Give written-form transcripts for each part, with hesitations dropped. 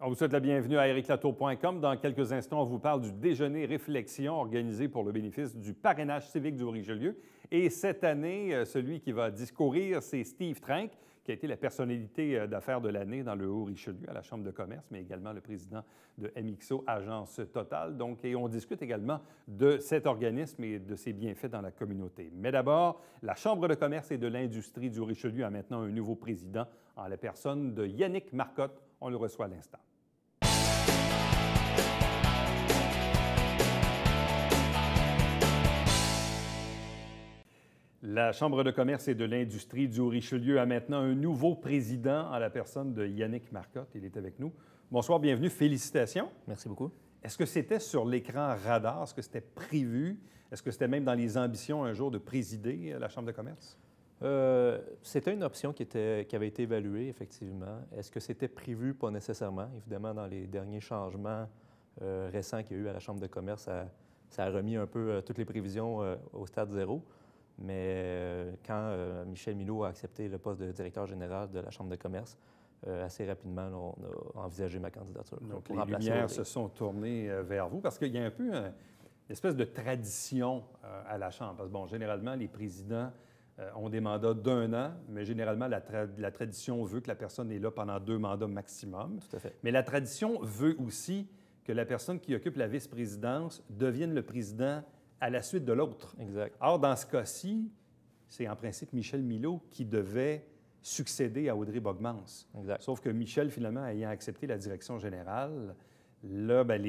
On vous souhaite la bienvenue à ericlatour.com. Dans quelques instants, on vous parle du déjeuner réflexion organisé pour le bénéfice du parrainage civique du Richelieu. Et cette année, celui qui va discourir, c'est Steve Trenck, qui a été la personnalité d'affaires de l'année dans le Haut-Richelieu à la Chambre de commerce, mais également le président de MXO, Agence Total. Et on discute également de cet organisme et de ses bienfaits dans la communauté. Mais d'abord, la Chambre de commerce et de l'industrie du Richelieu a maintenant un nouveau président en la personne de Yannick Marcotte. On le reçoit à l'instant. La Chambre de commerce et de l'industrie du Haut-Richelieu a maintenant un nouveau président en la personne de Yannick Marcotte. Il est avec nous. Bonsoir, bienvenue. Félicitations. Merci beaucoup. Est-ce que c'était sur l'écran radar? Est-ce que c'était prévu? Est-ce que c'était même dans les ambitions un jour de présider la Chambre de commerce? C'était une option qui avait été évaluée, effectivement. Est-ce que c'était prévu? Pas nécessairement. Évidemment, dans les derniers changements récents qu'il y a eu à la Chambre de commerce, ça a remis un peu toutes les prévisions au stade zéro. Mais quand Michel Milot a accepté le poste de directeur général de la Chambre de commerce, assez rapidement, on a envisagé ma candidature. Donc, les lumières se sont tournées vers vous parce qu'il y a un peu une espèce de tradition à la Chambre. Parce que, bon, généralement, les présidents ont des mandats d'1 an, mais généralement, la tradition veut que la personne est là pendant 2 mandats maximum. Tout à fait. Mais la tradition veut aussi que la personne qui occupe la vice-présidence devienne le président à la suite de l'autre. Exact. Or, dans ce cas-ci, c'est en principe Michel Milot qui devait succéder à Audrey Bogmans. Exact. Sauf que Michel, finalement, ayant accepté la direction générale, là, bien,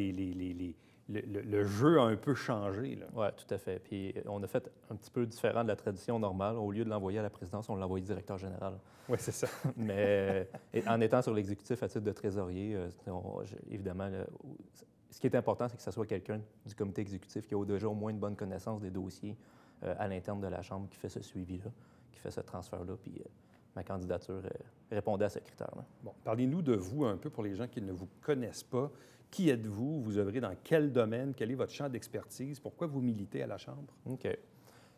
le jeu a un peu changé. Oui, tout à fait. Puis on a fait un petit peu différent de la tradition normale. Au lieu de l'envoyer à la présidence, on l'a envoyé directeur général. Oui, c'est ça. Mais en étant sur l'exécutif à titre de trésorier, évidemment, ce qui est important, c'est que ce soit quelqu'un du comité exécutif qui a déjà au moins une bonne connaissance des dossiers à l'interne de la Chambre qui fait ce suivi-là, qui fait ce transfert-là. Puis ma candidature répondait à ce critère-là. Bon, parlez-nous de vous un peu pour les gens qui ne vous connaissent pas. Qui êtes-vous? Vous œuvrez dans quel domaine? Quel est votre champ d'expertise? Pourquoi vous militez à la Chambre? OK.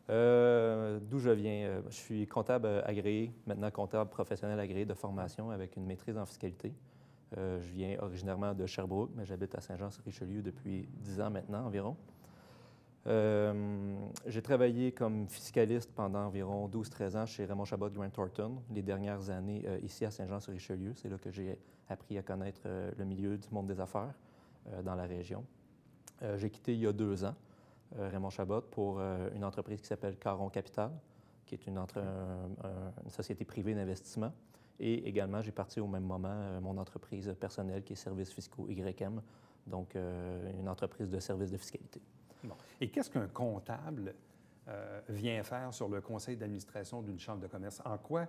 D'où je viens? Je suis comptable agréé, maintenant comptable professionnel agréé de formation avec une maîtrise en fiscalité. Je viens originairement de Sherbrooke, mais j'habite à Saint-Jean-sur-Richelieu depuis 10 ans maintenant environ. J'ai travaillé comme fiscaliste pendant environ 12-13 ans chez Raymond Chabot Grant Thornton. Les dernières années ici à Saint-Jean-sur-Richelieu, c'est là que j'ai appris à connaître le milieu du monde des affaires dans la région. J'ai quitté il y a 2 ans Raymond Chabot pour une entreprise qui s'appelle Caron Capital, qui est une société privée d'investissement. Et également, j'ai parti au même moment mon entreprise personnelle qui est Services fiscaux YM, donc une entreprise de services de fiscalité. Bon. Et qu'est-ce qu'un comptable vient faire sur le conseil d'administration d'une chambre de commerce? En quoi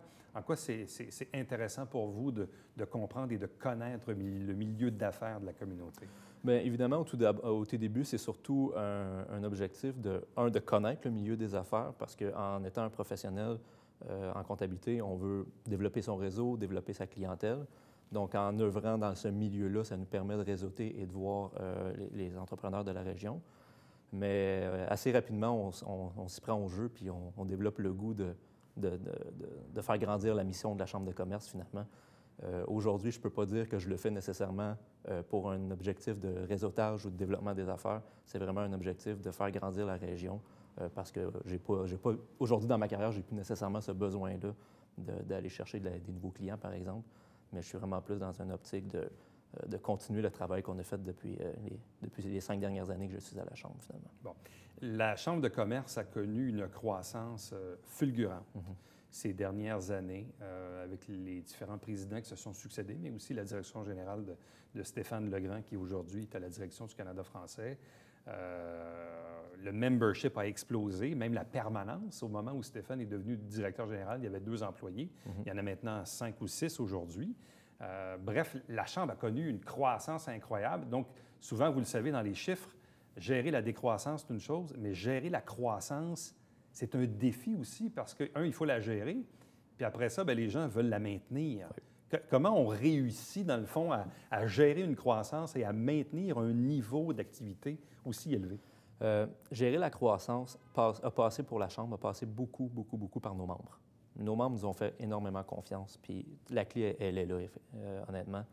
c'est intéressant pour vous de comprendre et de connaître le milieu d'affaires de la communauté? Bien, évidemment, au tout début, c'est surtout un objectif de connaître le milieu des affaires parce qu'en étant un professionnel en comptabilité, on veut développer son réseau, développer sa clientèle. Donc, en œuvrant dans ce milieu-là, ça nous permet de réseauter et de voir les entrepreneurs de la région. Mais assez rapidement, on s'y prend au jeu puis on développe le goût de faire grandir la mission de la Chambre de commerce, finalement. Aujourd'hui, je ne peux pas dire que je le fais nécessairement pour un objectif de réseautage ou de développement des affaires. C'est vraiment un objectif de faire grandir la région parce que j'ai pas aujourd'hui, dans ma carrière, je n'ai plus nécessairement ce besoin-là d'aller chercher des nouveaux clients, par exemple. Mais je suis vraiment plus dans une optique de continuer le travail qu'on a fait depuis les 5 dernières années que je suis à la Chambre, finalement. Bon. La Chambre de commerce a connu une croissance fulgurante ces dernières années avec les différents présidents qui se sont succédés, mais aussi la direction générale de Stéphane Legrand, qui aujourd'hui est à la direction du Canada français. Le membership a explosé, même la permanence. Au moment où Stéphane est devenu directeur général, il y avait 2 employés. Il y en a maintenant 5 ou 6 aujourd'hui. Bref, la Chambre a connu une croissance incroyable. Donc, souvent, vous le savez, dans les chiffres, gérer la décroissance, c'est une chose, mais gérer la croissance, c'est un défi aussi parce que, il faut la gérer, puis après ça, bien, les gens veulent la maintenir. Oui. Comment on réussit, dans le fond, à gérer une croissance et à maintenir un niveau d'activité aussi élevé? Gérer la croissance a passé pour la Chambre, a passé beaucoup, beaucoup, beaucoup par nos membres. Nos membres nous ont fait énormément confiance, puis la clé, elle est là, honnêtement.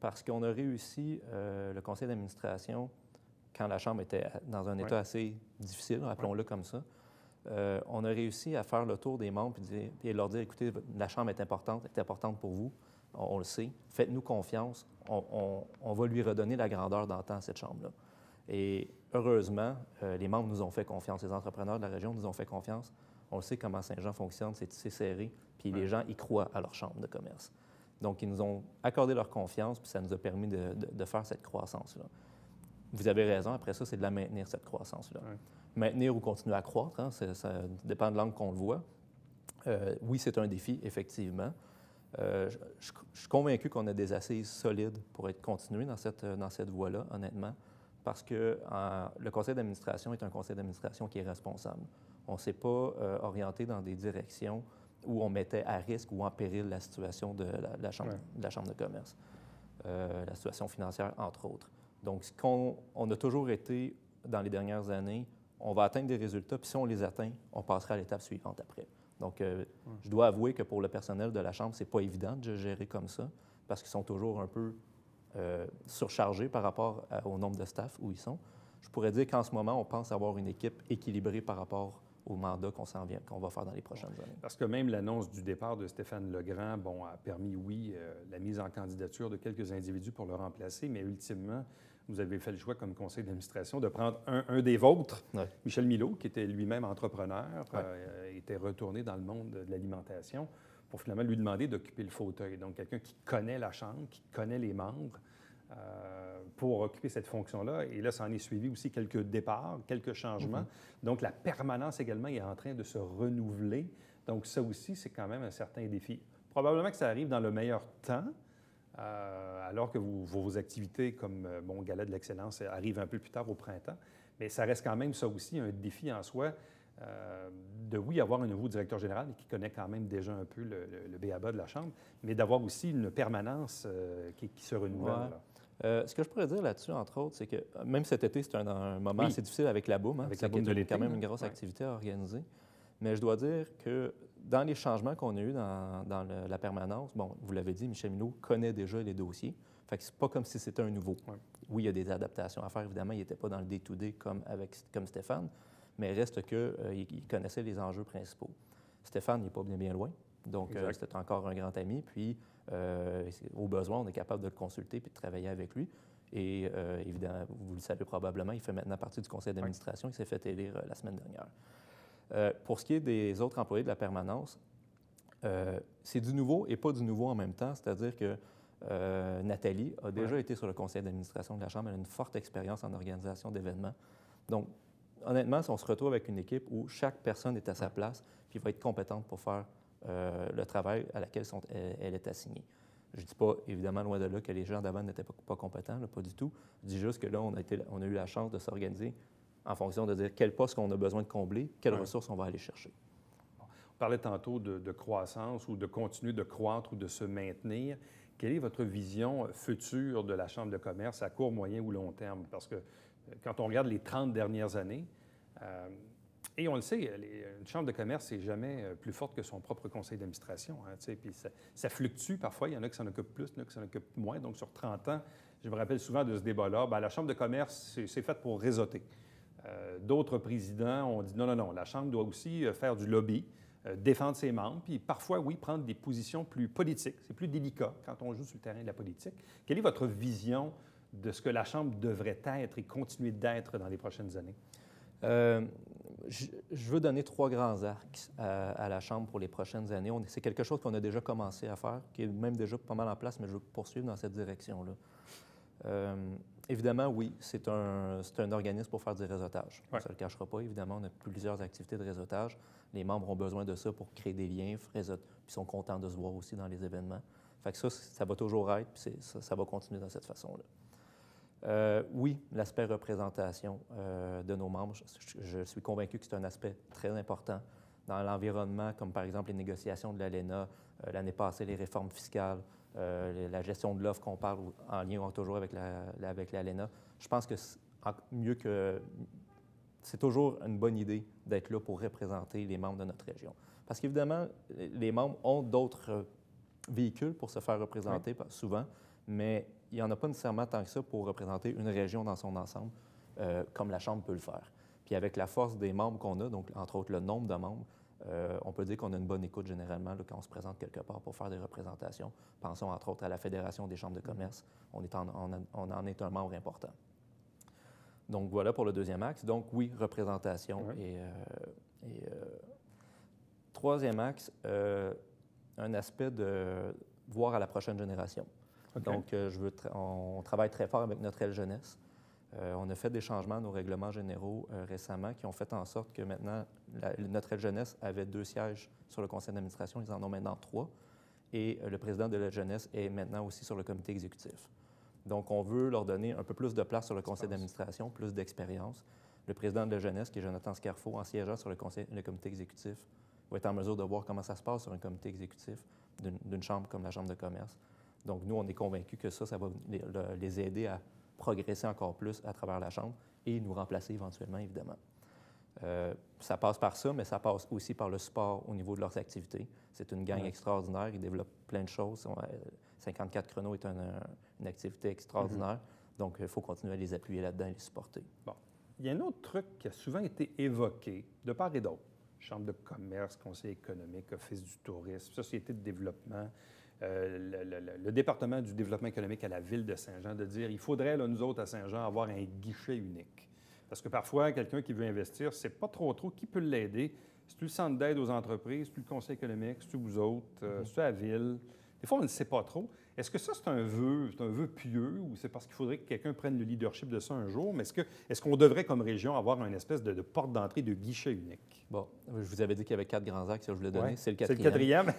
parce qu'on a réussi, le conseil d'administration, quand la Chambre était dans un état assez difficile, appelons-le comme ça, on a réussi à faire le tour des membres et leur dire, écoutez, la Chambre est importante pour vous, on le sait, faites-nous confiance, on va lui redonner la grandeur d'antan à cette Chambre-là. Et heureusement, les membres nous ont fait confiance, les entrepreneurs de la région nous ont fait confiance. On le sait comment Saint-Jean fonctionne, c'est tissé serré, puis les gens y croient à leur chambre de commerce. Donc, ils nous ont accordé leur confiance, puis ça nous a permis de faire cette croissance-là. Vous avez raison, après ça, c'est de la maintenir, cette croissance-là. Ouais. Maintenir ou continuer à croître, hein, ça dépend de l'angle qu'on le voit. Oui, c'est un défi, effectivement. Je suis convaincu qu'on a des assises solides pour être continué dans cette voie-là, honnêtement, parce que le conseil d'administration est un conseil d'administration qui est responsable. On ne s'est pas orienté dans des directions où on mettait à risque ou en péril la situation de la Chambre de commerce, la situation financière, entre autres. Donc, on a toujours été, dans les dernières années, on va atteindre des résultats, puis si on les atteint, on passera à l'étape suivante après. Donc, je dois avouer que pour le personnel de la Chambre, ce n'est pas évident de gérer comme ça, parce qu'ils sont toujours un peu surchargés par rapport au nombre de staff où ils sont. Je pourrais dire qu'en ce moment, on pense avoir une équipe équilibrée par rapport au mandat qu'on va faire dans les prochaines années. Parce que même l'annonce du départ de Stéphane Legrand, a permis, oui, la mise en candidature de quelques individus pour le remplacer, mais ultimement, vous avez fait le choix comme conseil d'administration de prendre un des vôtres, Michel Milot, qui était lui-même entrepreneur, était retourné dans le monde de l'alimentation, pour finalement lui demander d'occuper le fauteuil. Donc, quelqu'un qui connaît la Chambre, qui connaît les membres, pour occuper cette fonction-là. Et là, ça en est suivi aussi quelques départs, quelques changements. Donc, la permanence également est en train de se renouveler. Donc, ça aussi, c'est quand même un certain défi. Probablement que ça arrive dans le meilleur temps, alors que vos activités comme Gala de l'excellence arrivent un peu plus tard au printemps. Mais ça reste quand même ça aussi un défi en soi de, oui, avoir un nouveau directeur général qui connaît quand même déjà un peu le b.a.-ba de la Chambre, mais d'avoir aussi une permanence qui se renouvelle. Ce que je pourrais dire là-dessus, entre autres, c'est que même cet été, c'est un moment assez difficile avec la boum. Avec la boum de l'été. Quand même une grosse activité à organiser. Mais je dois dire que dans les changements qu'on a eus dans la permanence, vous l'avez dit, Michel Milot connaît déjà les dossiers. Fait que c'est pas comme si c'était un nouveau. Oui, il y a des adaptations à faire, évidemment. Il n'était pas dans le day-to-day comme Stéphane, mais reste qu'il connaissait les enjeux principaux. Stéphane n'est pas bien loin. Donc, c'était encore un grand ami. Puis, au besoin, on est capable de le consulter puis de travailler avec lui. Et évidemment, vous le savez probablement, il fait maintenant partie du conseil d'administration. Il s'est fait élire la semaine dernière. Pour ce qui est des autres employés de la permanence, c'est du nouveau et pas du nouveau en même temps. C'est-à-dire que Nathalie a déjà été sur le conseil d'administration de la Chambre. Elle a une forte expérience en organisation d'événements. Donc, honnêtement, si on se retrouve avec une équipe où chaque personne est à sa place puis va être compétente pour faire le travail à laquelle elle est assignée. Je ne dis pas, évidemment, loin de là, que les gens d'avant n'étaient pas compétents, là, pas du tout. Je dis juste que là, on a eu la chance de s'organiser en fonction de dire quel poste qu'on a besoin de combler, quelles ressources on va aller chercher. On parlait tantôt de croissance ou de continuer de croître ou de se maintenir. Quelle est votre vision future de la Chambre de commerce à court, moyen ou long terme? Parce que quand on regarde les 30 dernières années, et on le sait, une chambre de commerce, c'est jamais plus forte que son propre conseil d'administration. Puis ça fluctue parfois. Il y en a qui s'en occupent plus, il y en a qui s'en occupent moins. Donc, sur 30 ans, je me rappelle souvent de ce débat-là. La chambre de commerce, c'est fait pour réseauter. D'autres présidents ont dit non, la chambre doit aussi faire du lobby, défendre ses membres, puis parfois, oui, prendre des positions plus politiques. C'est plus délicat quand on joue sur le terrain de la politique. Quelle est votre vision de ce que la chambre devrait être et continuer d'être dans les prochaines années? Je veux donner 3 grands axes à la Chambre pour les prochaines années. C'est quelque chose qu'on a déjà commencé à faire, qui est même déjà pas mal en place, mais je veux poursuivre dans cette direction-là. Évidemment, oui, c'est un organisme pour faire du réseautage. On ne se le cachera pas, évidemment, on a plusieurs activités de réseautage. Les membres ont besoin de ça pour créer des liens, puis ils sont contents de se voir aussi dans les événements. Fait que ça va toujours être, puis ça va continuer de cette façon-là. Oui, l'aspect représentation de nos membres, je suis convaincu que c'est un aspect très important dans l'environnement, comme par exemple les négociations de l'ALENA, l'année passée, les réformes fiscales, la gestion de l'offre qu'on parle en lien toujours avec l'ALENA. Je pense que c'est toujours une bonne idée d'être là pour représenter les membres de notre région. Parce qu'évidemment, les membres ont d'autres véhicules pour se faire représenter souvent, mais il n'y en a pas nécessairement tant que ça pour représenter une région dans son ensemble, comme la Chambre peut le faire. Puis avec la force des membres qu'on a, donc entre autres le nombre de membres, on peut dire qu'on a une bonne écoute généralement là, quand on se présente quelque part pour faire des représentations. Pensons entre autres à la Fédération des chambres de commerce. On en est un membre important. Donc voilà pour le deuxième axe. Donc oui, représentation. Oui. Troisième axe, un aspect de voir à la prochaine génération. Okay. Donc on travaille très fort avec notre aile jeunesse. On a fait des changements à nos règlements généraux récemment qui ont fait en sorte que maintenant, notre aile jeunesse avait 2 sièges sur le conseil d'administration. Ils en ont maintenant 3. Et le président de l'aile jeunesse est maintenant aussi sur le comité exécutif. Donc, on veut leur donner un peu plus de place sur le conseil d'administration, plus d'expérience. Le président de la jeunesse, qui est Jonathan Scarfo, en siégeant sur le comité exécutif, va être en mesure de voir comment ça se passe sur un comité exécutif d'une chambre comme la Chambre de commerce. Donc, nous, on est convaincus que ça va les aider à progresser encore plus à travers la Chambre et nous remplacer éventuellement, évidemment. Ça passe par ça, mais ça passe aussi par le support au niveau de leurs activités. C'est une gang extraordinaire. Ils développent plein de choses. 54 Chrono est une activité extraordinaire. Donc, il faut continuer à les appuyer là-dedans et les supporter. Bon. Il y a un autre truc qui a souvent été évoqué de part et d'autre. Chambre de commerce, conseil économique, office du tourisme, société de développement, le département du développement économique à la ville de Saint-Jean, de dire il faudrait, là, nous autres, à Saint-Jean, avoir un guichet unique. Parce que parfois, quelqu'un qui veut investir, ne sait pas trop qui peut l'aider. C'est-tu le centre d'aide aux entreprises, c'est-tu le conseil économique, c'est-tu vous autres, c'est-tu la ville? Des fois, on ne sait pas trop. Est-ce que ça, c'est un vœu pieux ou c'est parce qu'il faudrait que quelqu'un prenne le leadership de ça un jour? Mais est-ce qu'on devrait, comme région, avoir une espèce de porte d'entrée, de guichet unique? Bon, je vous avais dit qu'il y avait 4 grands axes que je voulais donner. Ouais, c'est le quatrième. C'est le quatrième.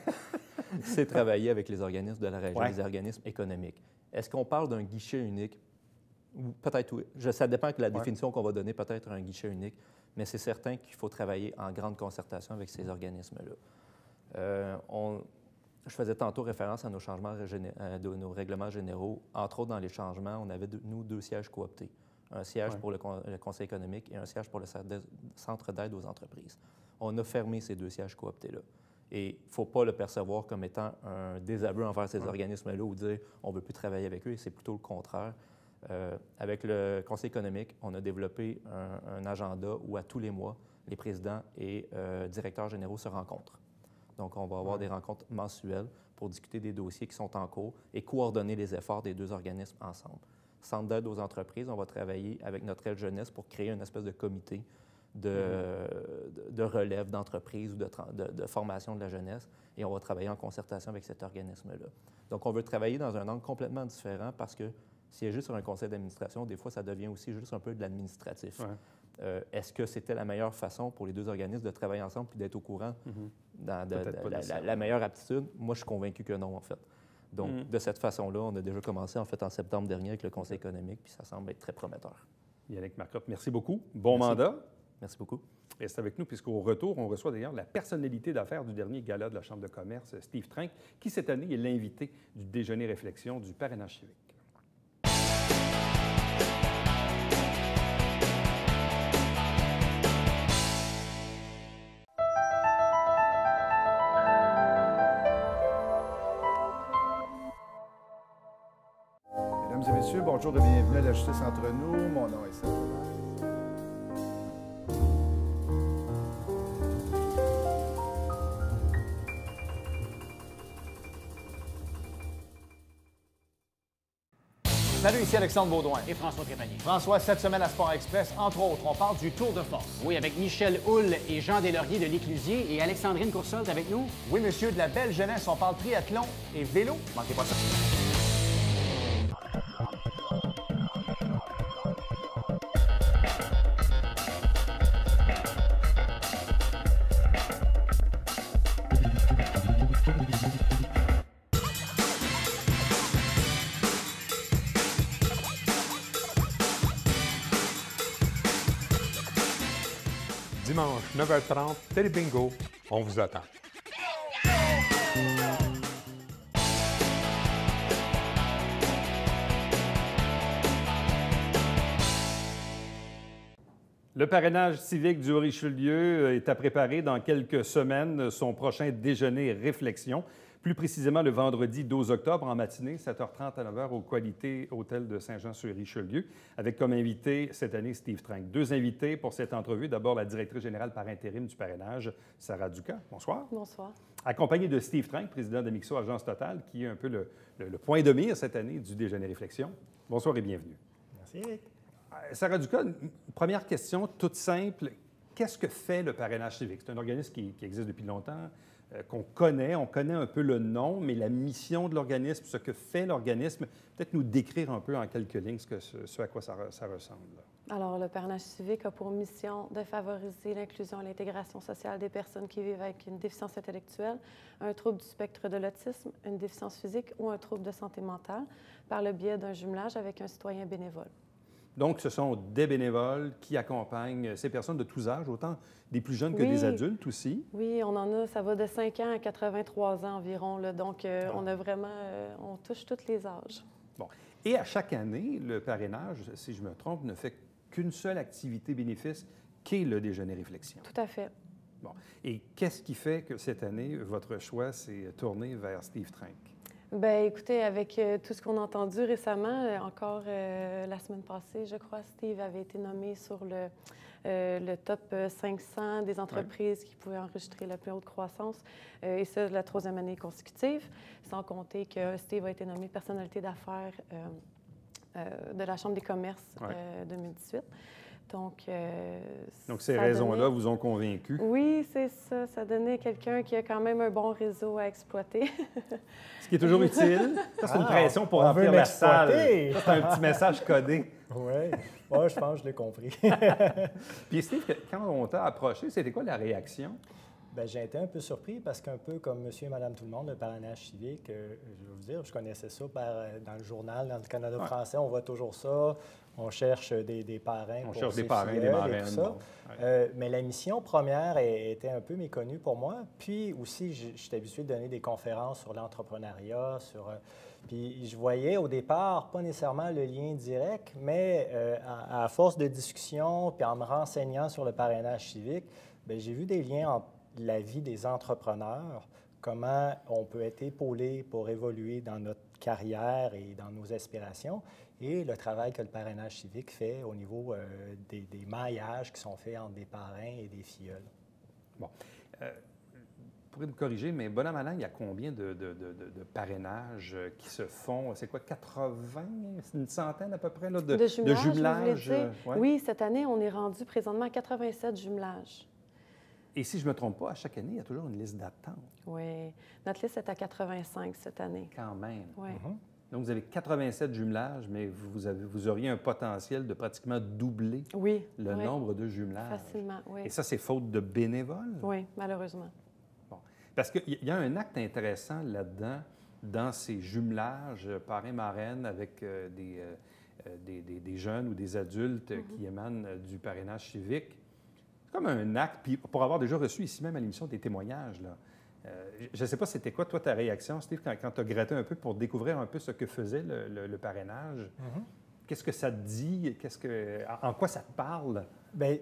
C'est travailler avec les organismes de la région, les organismes économiques. Est-ce qu'on parle d'un guichet unique? Peut-être oui. Ça dépend de la définition qu'on va donner, peut-être un guichet unique, mais c'est certain qu'il faut travailler en grande concertation avec ces organismes-là. Je faisais tantôt référence à nos changements de nos règlements généraux. Entre autres, dans les changements, on avait, nous, 2 sièges cooptés. Un siège pour le conseil économique et un siège pour le centre d'aide aux entreprises. On a fermé ces 2 sièges cooptés-là. Et il ne faut pas le percevoir comme étant un désaveu envers ces organismes-là ou dire on ne veut plus travailler avec eux, et c'est plutôt le contraire. Avec le conseil économique, on a développé un agenda où à tous les mois, les présidents et directeurs généraux se rencontrent. Donc, on va avoir des rencontres mensuelles pour discuter des dossiers qui sont en cours et coordonner les efforts des 2 organismes ensemble. Centre d'aide aux entreprises, on va travailler avec notre aile jeunesse pour créer une espèce de comité de relève d'entreprise ou de formation de la jeunesse et on va travailler en concertation avec cet organisme-là. Donc, on veut travailler dans un angle complètement différent parce que siéger sur un conseil d'administration, des fois, ça devient aussi juste un peu de l'administratif. Est-ce que c'était la meilleure façon pour les 2 organismes de travailler ensemble puis d'être au courant dans la meilleure aptitude? Moi, je suis convaincu que non, en fait. Donc, de cette façon-là, on a déjà commencé, en fait, en septembre dernier avec le conseil économique, puis ça semble être très prometteur. Yannick Marcotte, merci beaucoup. Bon mandat. Merci beaucoup. Reste avec nous, puisqu'au retour, on reçoit d'ailleurs la personnalité d'affaires du dernier gala de la Chambre de commerce, Steve Trinck, qui cette année est l'invité du déjeuner réflexion du parrainage civique. Mesdames et messieurs, bonjour et bienvenue à la Justice entre nous. Mon nom est Serge. Salut, ici Alexandre Baudouin. Et François Trépanier. François, cette semaine à Sport Express, entre autres, on parle du Tour de force. Oui, avec Michel Houle et Jean Deslauriers de l'Éclusier et Alexandrine Coursault avec nous. Oui, monsieur, de la belle jeunesse, on parle triathlon et vélo. Manquez pas ça. Dimanche, 9h30, Télé Bingo, on vous attend. Le parrainage civique du Haut-Richelieu est à préparer dans quelques semaines son prochain déjeuner réflexion, plus précisément le vendredi 12 octobre en matinée, 7h30 à 9h au Qualité Hôtel de Saint-Jean-sur-Richelieu, avec comme invité cette année Steve Trank. Deux invités pour cette entrevue. D'abord, la directrice générale par intérim du parrainage, Sarah Ducas. Bonsoir. Bonsoir. Accompagnée de Steve Trank, président de Mixo Agence Total, qui est un peu le point de mire cette année du déjeuner réflexion. Bonsoir et bienvenue. Merci. Sarah Ducas, une première question toute simple. Qu'est-ce que fait le parrainage civique? C'est un organisme qui existe depuis longtemps, qu'on connaît. On connaît un peu le nom, mais la mission de l'organisme, ce que fait l'organisme, peut-être nous décrire un peu en quelques lignes ce à quoi ça ressemble. Alors, le parrainage civique a pour mission de favoriser l'inclusion et l'intégration sociale des personnes qui vivent avec une déficience intellectuelle, un trouble du spectre de l'autisme, une déficience physique ou un trouble de santé mentale par le biais d'un jumelage avec un citoyen bénévole. Donc, ce sont des bénévoles qui accompagnent ces personnes de tous âges, autant des plus jeunes que des adultes aussi. Oui, on en a, ça va de 5 ans à 83 ans environ. Là, donc, on a vraiment, on touche tous les âges. Bon. Et à chaque année, le parrainage, si je me trompe, ne fait qu'une seule activité bénéfice, qui est le déjeuner réflexion. Tout à fait. Bon. Et qu'est-ce qui fait que cette année, votre choix s'est tourné vers Steve Trank? Bien, écoutez, avec tout ce qu'on a entendu récemment, encore la semaine passée, je crois, Steve avait été nommé sur le top 500 des entreprises qui pouvaient enregistrer la plus haute croissance, et ça, la 3e année consécutive, sans compter que Steve a été nommé personnalité d'affaires de la Chambre des commerces 2018. Donc ces raisons-là vous ont convaincu? Oui, c'est ça. Ça donnait quelqu'un qui a quand même un bon réseau à exploiter. Ce qui est toujours utile. Ça, c'est une pression pour remplir la salle. Ça, c'est un petit message codé. Oui, ouais, je pense que je l'ai compris. Puis Steve, quand on t'a approché, c'était quoi la réaction? Bien, j'ai été un peu surpris parce qu'un peu comme monsieur et madame tout le monde, le parrainage civique, je vais vous dire, je connaissais ça dans le journal, dans le Canada français, on voit toujours ça. On cherche des parrains on cherche des parrains, des marraines. Tout ça. Bon, mais la mission première était un peu méconnue pour moi. Puis aussi, j'étais habitué de donner des conférences sur l'entrepreneuriat, puis je voyais au départ pas nécessairement le lien direct, mais à force de discussion, puis en me renseignant sur le parrainage civique, bien, j'ai vu des liens entre la vie des entrepreneurs, comment on peut être épaulé pour évoluer dans notre carrière et dans nos aspirations, et le travail que le parrainage civique fait au niveau des maillages qui sont faits entre des parrains et des filleuls. Bon. Vous pourrez me corriger, mais bon an, mal an, il y a combien de parrainages qui se font? C'est quoi, 80? C'est une centaine à peu près là, de jumelages? Ouais. Oui, cette année, on est rendu présentement à 87 jumelages. Et si je ne me trompe pas, à chaque année, il y a toujours une liste d'attente. Oui. Notre liste est à 85 cette année. Quand même. Oui. Donc, vous avez 87 jumelages, mais vous auriez un potentiel de pratiquement doubler le nombre de jumelages. Facilement, oui. Et ça, c'est faute de bénévoles? Oui, malheureusement. Bon. Parce qu'il y a un acte intéressant là-dedans, dans ces jumelages parrain-marraine avec des jeunes ou des adultes qui émanent du parrainage civique. Comme un acte, puis pour avoir déjà reçu ici même à l'émission des témoignages, là, je ne sais pas c'était quoi, toi, ta réaction, Steve, quand tu as gratté un peu pour découvrir un peu ce que faisait le parrainage. Qu'est-ce que ça te dit? En quoi ça te parle? Bien,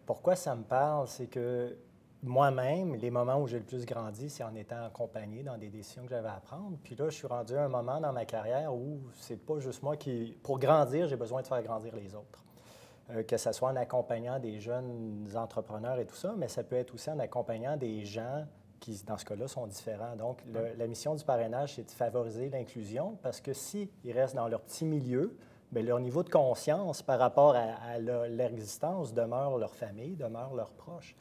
pourquoi ça me parle, c'est que moi-même, les moments où j'ai le plus grandi, c'est en étant accompagné dans des décisions que j'avais à prendre. Puis là, je suis rendu à un moment dans ma carrière où c'est pas juste moi qui... Pour grandir, j'ai besoin de faire grandir les autres. Que ce soit en accompagnant des jeunes entrepreneurs et tout ça, mais ça peut être aussi en accompagnant des gens qui, dans ce cas-là, sont différents. Donc, la mission du parrainage, c'est de favoriser l'inclusion parce que s'ils restent dans leur petit milieu, bien, leur niveau de conscience par rapport à leur existence demeure leur famille, demeure leurs proches.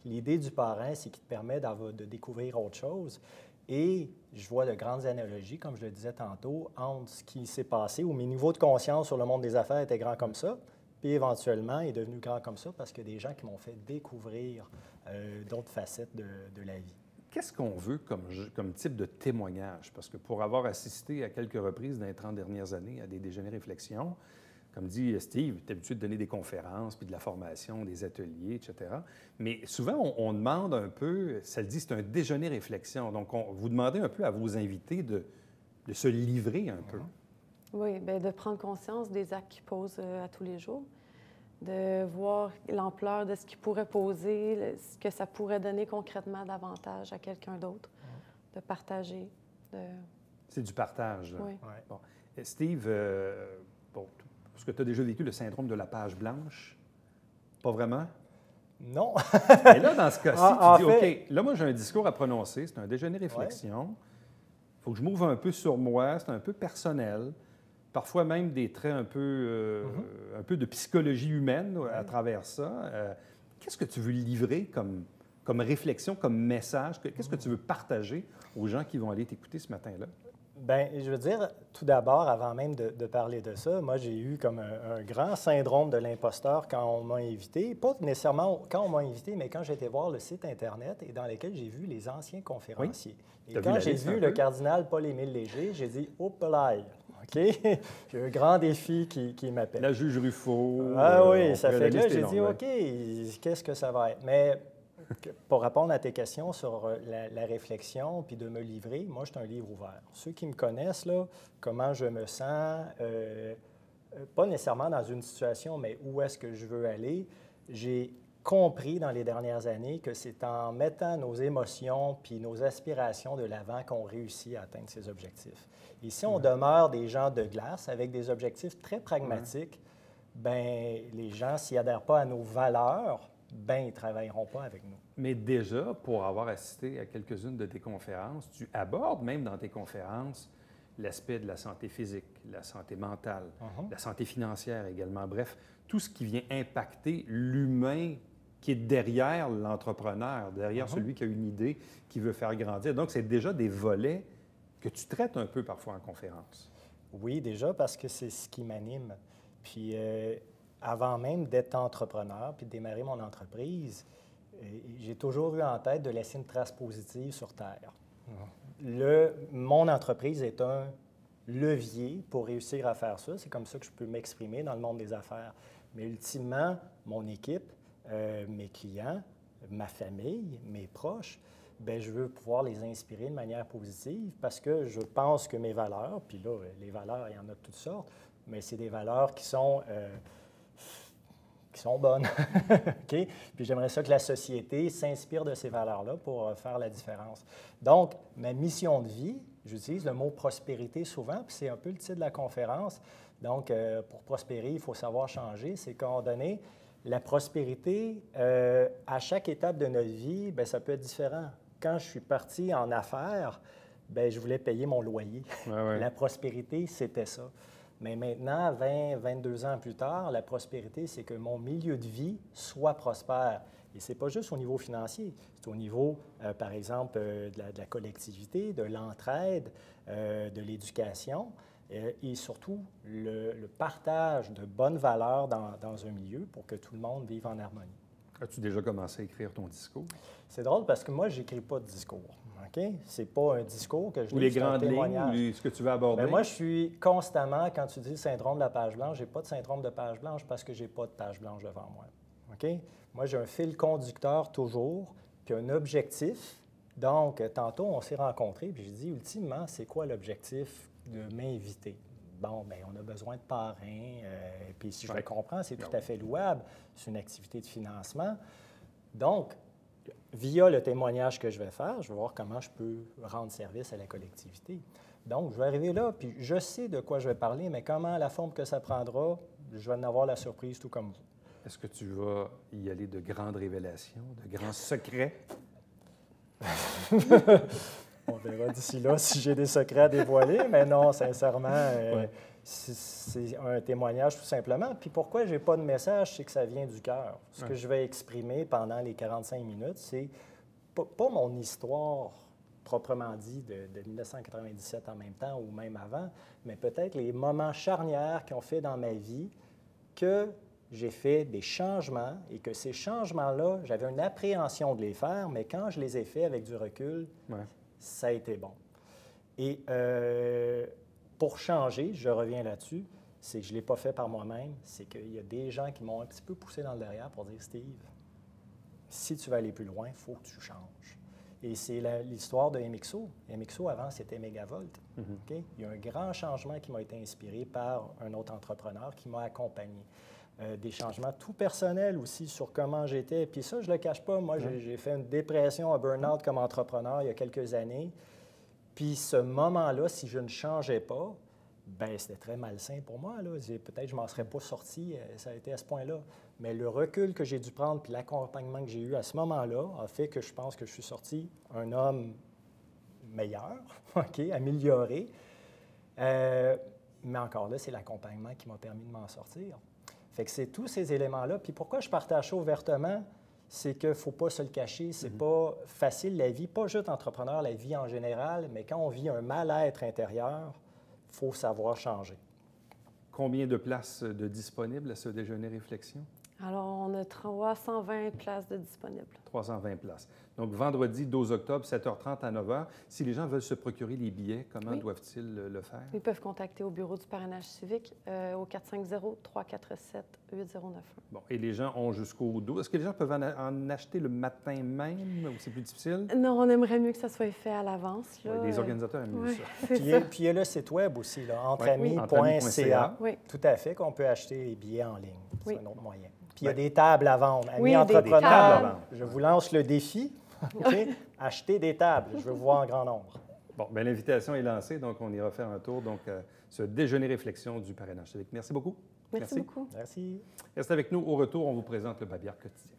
L'idée du parrain, c'est qu'il te permet de découvrir autre chose. Et je vois de grandes analogies, comme je le disais tantôt, entre ce qui s'est passé, où mes niveaux de conscience sur le monde des affaires étaient grands comme ça, puis éventuellement, il est devenu grand comme ça parce qu'il y a des gens qui m'ont fait découvrir d'autres facettes de la vie. Qu'est-ce qu'on veut comme type de témoignage? Parce que pour avoir assisté à quelques reprises dans les 30 dernières années à des déjeuners réflexion, comme dit Steve, tu es habitué de donner des conférences, puis de la formation, des ateliers, etc. Mais souvent, on demande un peu, ça le dit, c'est un déjeuner réflexion. Donc, vous demandez un peu à vos invités de se livrer un peu. Oui, bien, de prendre conscience des actes qu'ils posent à tous les jours. de voir l'ampleur de ce qu'il pourrait poser, ce que ça pourrait donner concrètement d'avantage à quelqu'un d'autre, de partager. C'est du partage, là. Oui. Ouais. Bon. Et Steve, bon, est-ce que tu as déjà vécu le syndrome de la page blanche? Pas vraiment? Non. Et là, dans ce cas-ci, En tu dis, fait- OK, là, moi, j'ai un discours à prononcer, c'est un déjeuner réflexion. Il faut que je m'ouvre un peu sur moi, c'est un peu personnel. Parfois même des traits un peu de psychologie humaine à travers ça. Qu'est-ce que tu veux livrer comme réflexion, comme message? Qu'est-ce que tu veux partager aux gens qui vont aller t'écouter ce matin-là? Bien, je veux dire, tout d'abord, avant même de parler de ça, moi, j'ai eu comme un grand syndrome de l'imposteur quand on m'a invité. Pas nécessairement quand on m'a invité, mais quand j'étais voir le site Internet et dans lequel j'ai vu les anciens conférenciers. T'as Et vu quand la j'ai liste vu un le peu? cardinal Paul-Émile Léger, j'ai dit « Hop là! » OK? J'ai un grand défi qui m'appelle. La juge Ruffo. Ah on oui, ça pourrait- fait la que là, liste est j'ai longue, dit, ouais. OK, qu'est-ce que ça va être? Mais pour répondre à tes questions sur la réflexion puis de me livrer, moi, je suis un livre ouvert. Ceux qui me connaissent, là, comment je me sens, pas nécessairement dans une situation, mais où est-ce que je veux aller, j'ai compris dans les dernières années que c'est en mettant nos émotions puis nos aspirations de l'avant qu'on réussit à atteindre ses objectifs. Et si on demeure des gens de glace avec des objectifs très pragmatiques, ben les gens, s'ils n'adhèrent pas à nos valeurs, ben ils ne travailleront pas avec nous. Mais déjà, pour avoir assisté à quelques-unes de tes conférences, tu abordes même dans tes conférences l'aspect de la santé physique, la santé mentale, la santé financière également. Bref, tout ce qui vient impacter l'humain qui est derrière l'entrepreneur, derrière celui qui a une idée, qui veut faire grandir. Donc, c'est déjà des volets que tu traites un peu parfois en conférence. Oui, déjà, parce que c'est ce qui m'anime. Puis, avant même d'être entrepreneur puis de démarrer mon entreprise, j'ai toujours eu en tête de laisser une trace positive sur Terre. Mon entreprise est un levier pour réussir à faire ça. C'est comme ça que je peux m'exprimer dans le monde des affaires. Mais ultimement, mon équipe, mes clients, ma famille, mes proches, bien, je veux pouvoir les inspirer de manière positive parce que je pense que mes valeurs, puis là, les valeurs, il y en a de toutes sortes, mais c'est des valeurs qui sont bonnes. OK? Puis j'aimerais ça que la société s'inspire de ces valeurs-là pour faire la différence. Donc, ma mission de vie, j'utilise le mot prospérité souvent, puis c'est un peu le titre de la conférence. Donc, pour prospérer, il faut savoir changer. C'est qu'à un moment donné, la prospérité, à chaque étape de notre vie, bien, ça peut être différent. Quand je suis parti en affaires, bien, je voulais payer mon loyer. Ouais. La prospérité, c'était ça. Mais maintenant, 20, 22 ans plus tard, la prospérité, c'est que mon milieu de vie soit prospère. Et ce n'est pas juste au niveau financier, c'est au niveau, par exemple, de la collectivité, de l'entraide, de l'éducation et surtout le partage de bonnes valeurs dans un milieu pour que tout le monde vive en harmonie. As-tu déjà commencé à écrire ton discours? C'est drôle parce que moi, je n'écris pas de discours. OK? Ce n'est pas un discours que je Ou lis, les c'est un grandes lignes, témoignage. ou ce que tu veux aborder? Bien, moi, je suis constamment, quand tu dis syndrome de la page blanche, je n'ai pas de syndrome de page blanche parce que je n'ai pas de page blanche devant moi. OK? Moi, j'ai un fil conducteur toujours, puis un objectif. Donc, tantôt, on s'est rencontrés, puis j'ai dit, ultimement, c'est quoi l'objectif de m'inviter? Bon, bien, on a besoin de parrains, puis si je le comprends, c'est tout à fait louable. C'est une activité de financement. Donc, via le témoignage que je vais faire, je vais voir comment je peux rendre service à la collectivité. Donc, je vais arriver là, puis je sais de quoi je vais parler, mais comment, la forme que ça prendra, je vais en avoir la surprise tout comme vous. Est-ce que tu vas y aller de grandes révélations, de grands secrets? On verra d'ici là si j'ai des secrets à dévoiler, mais non, sincèrement, c'est un témoignage tout simplement. Puis pourquoi je n'ai pas de message, c'est que ça vient du cœur. Ce que je vais exprimer pendant les 45 minutes, c'est pas mon histoire proprement dit de 1997 en même temps ou même avant, mais peut-être les moments charnières qui ont fait dans ma vie que j'ai fait des changements et que ces changements-là, j'avais une appréhension de les faire, mais quand je les ai faits avec du recul, ça a été bon. Et pour changer, je reviens là-dessus, c'est que je ne l'ai pas fait par moi-même, c'est qu'il y a des gens qui m'ont un petit peu poussé dans le derrière pour dire « Steve, si tu veux aller plus loin, il faut que tu changes. » Et c'est l'histoire de MXO. MXO, avant, c'était Megavolt. Okay? Il y a un grand changement qui m'a été inspiré par un autre entrepreneur qui m'a accompagné. des changements tout personnels aussi sur comment j'étais. Puis ça, je ne le cache pas. Moi, j'ai fait une dépression, un burn-out comme entrepreneur il y a quelques années. Puis ce moment-là, si je ne changeais pas, bien, c'était très malsain pour moi. Peut-être que je ne m'en serais pas sorti, ça a été à ce point-là. Mais le recul que j'ai dû prendre puis l'accompagnement que j'ai eu à ce moment-là a fait que je pense que je suis sorti un homme meilleur, OK, amélioré. Mais encore là, c'est l'accompagnement qui m'a permis de m'en sortir. Fait que c'est tous ces éléments-là. Puis pourquoi je partage ça ouvertement? C'est qu'il ne faut pas se le cacher. C'est pas facile, la vie, pas juste entrepreneur, la vie en général, mais quand on vit un mal-être intérieur, il faut savoir changer. Combien de places de disponibles à ce déjeuner réflexion? Alors, on a 320 places de disponibles. 320 places. Donc, vendredi 12 octobre, 7h30 à 9h. Si les gens veulent se procurer les billets, comment doivent-ils le faire? Ils peuvent contacter au bureau du parrainage civique au 450-347-8091. Bon, et les gens ont jusqu'au 12. Est-ce que les gens peuvent en acheter le matin même ou c'est plus difficile? Non, on aimerait mieux que ça soit fait à l'avance. Oui, les organisateurs aiment mieux ça. Puis il y a le site web aussi, entreamis.ca. Oui. Tout à fait, qu'on peut acheter les billets en ligne. C'est un autre moyen. Puis il y a Ben, des tables à vendre. Amis des entrepreneurs, tables à vendre. je vous lance le défi. Okay? Achetez des tables. Je veux vous voir en grand nombre. Bon, bien, l'invitation est lancée, donc on ira faire un tour. Donc, ce déjeuner réflexion du parrainage civique. Merci beaucoup. Merci beaucoup. Merci. Restez avec nous. Au retour, on vous présente le Babillard quotidien.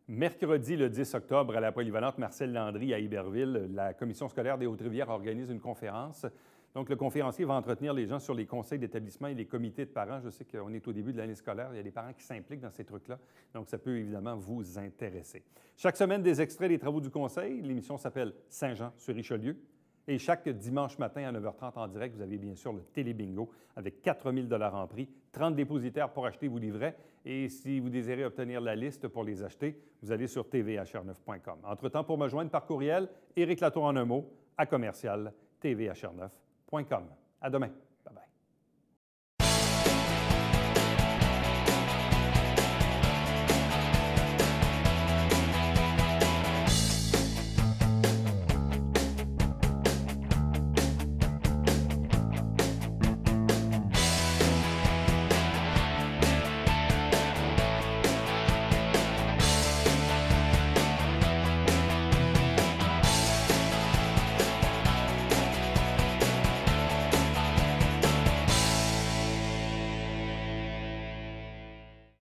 Mercredi, le 10 octobre, à la polyvalente Marcel Landry à Iberville, la Commission scolaire des Hautes-Rivières organise une conférence. Donc, le conférencier va entretenir les gens sur les conseils d'établissement et les comités de parents. Je sais qu'on est au début de l'année scolaire. Il y a des parents qui s'impliquent dans ces trucs-là. Donc, ça peut évidemment vous intéresser. Chaque semaine, des extraits des travaux du conseil. L'émission s'appelle Saint-Jean-sur-Richelieu. Et chaque dimanche matin à 9h30 en direct, vous avez bien sûr le Télébingo avec 4 000 $ en prix, 30 dépositaires pour acheter vos livrets. Et si vous désirez obtenir la liste pour les acheter, vous allez sur tvhr9.com. Entre-temps, pour me joindre par courriel, Éric Latour en un mot, à commercial tvhr9.com. À demain.